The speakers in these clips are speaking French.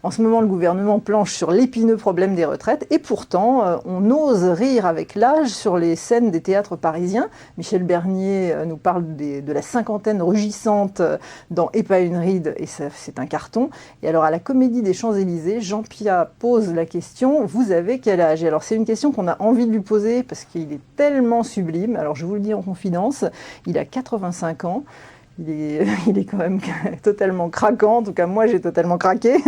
En ce moment, le gouvernement planche sur l'épineux problème des retraites et pourtant, on ose rire avec l'âge sur les scènes des théâtres parisiens. Michel Bernier nous parle de la cinquantaine rugissante dans Et pas une ride, et c'est un carton. Et alors, à la Comédie des Champs-Élysées, Jean Piat pose la question « Vous avez quel âge ?» Et alors, c'est une question qu'on a envie de lui poser parce qu'il est tellement sublime. Alors, je vous le dis en confidence, il a 85 ans. Il est quand même totalement craquant, en tout cas moi j'ai totalement craqué.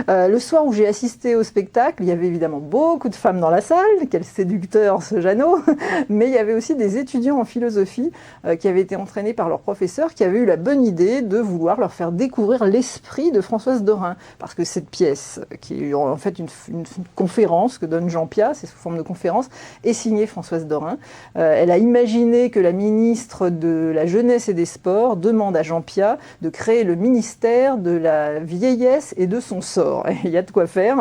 Le soir où j'ai assisté au spectacle, il y avait évidemment beaucoup de femmes dans la salle, quel séducteur ce Jeannot, mais il y avait aussi des étudiants en philosophie qui avaient été entraînés par leur professeur, qui avaient eu la bonne idée de vouloir leur faire découvrir l'esprit de Françoise Dorin, parce que cette pièce, qui est en fait une conférence que donne Jean Piat, c'est sous forme de conférence, est signée Françoise Dorin. Elle a imaginé que la ministre de la Jeunesse et des Sports demande à Jean Piat de créer le ministère de la vieillesse et de son sort. Et il y a de quoi faire.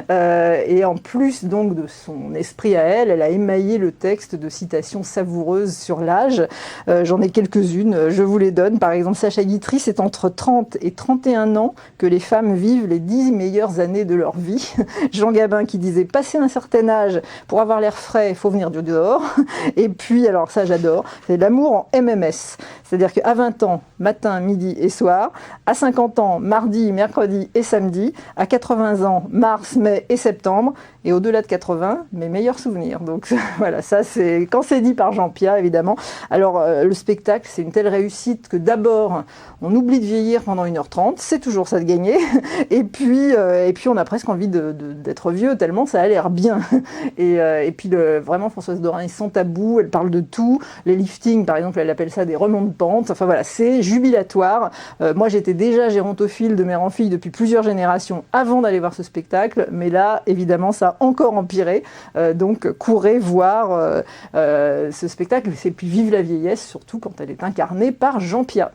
Et en plus donc de son esprit à elle, elle a émaillé le texte de citations savoureuses sur l'âge. J'en ai quelques-unes, je vous les donne. Par exemple, Sacha Guitry, c'est entre 30 et 31 ans que les femmes vivent les 10 meilleures années de leur vie. Jean Gabin qui disait, passé un certain âge, pour avoir l'air frais, il faut venir du dehors. Et puis, alors ça j'adore, c'est l'amour en MMS. C'est-à-dire qu'à 20 ans, matin, midi et soir, à 50 ans, mardi, mercredi et samedi, à 80 ans, mars, mai et septembre, et au-delà de 80, mes meilleurs souvenirs. Donc voilà, ça c'est quand c'est dit par Jean Piat, évidemment. Alors le spectacle, c'est une telle réussite que d'abord, on oublie de vieillir pendant 1h30, c'est toujours ça de gagner, et puis on a presque envie d'être vieux, tellement ça a l'air bien. Et puis vraiment, Françoise Dorin est sans tabou, elle parle de tout. Les liftings, par exemple, elle appelle ça des remonts de pente. Enfin voilà, c'est jubilatoire. Moi, j'étais déjà gérontophile de mère en fille depuis plusieurs générations avant d'aller voir ce spectacle, mais là, évidemment, ça a encore empiré. Donc, courez voir ce spectacle. Et puis, vive la vieillesse, surtout quand elle est incarnée par Jean Piat.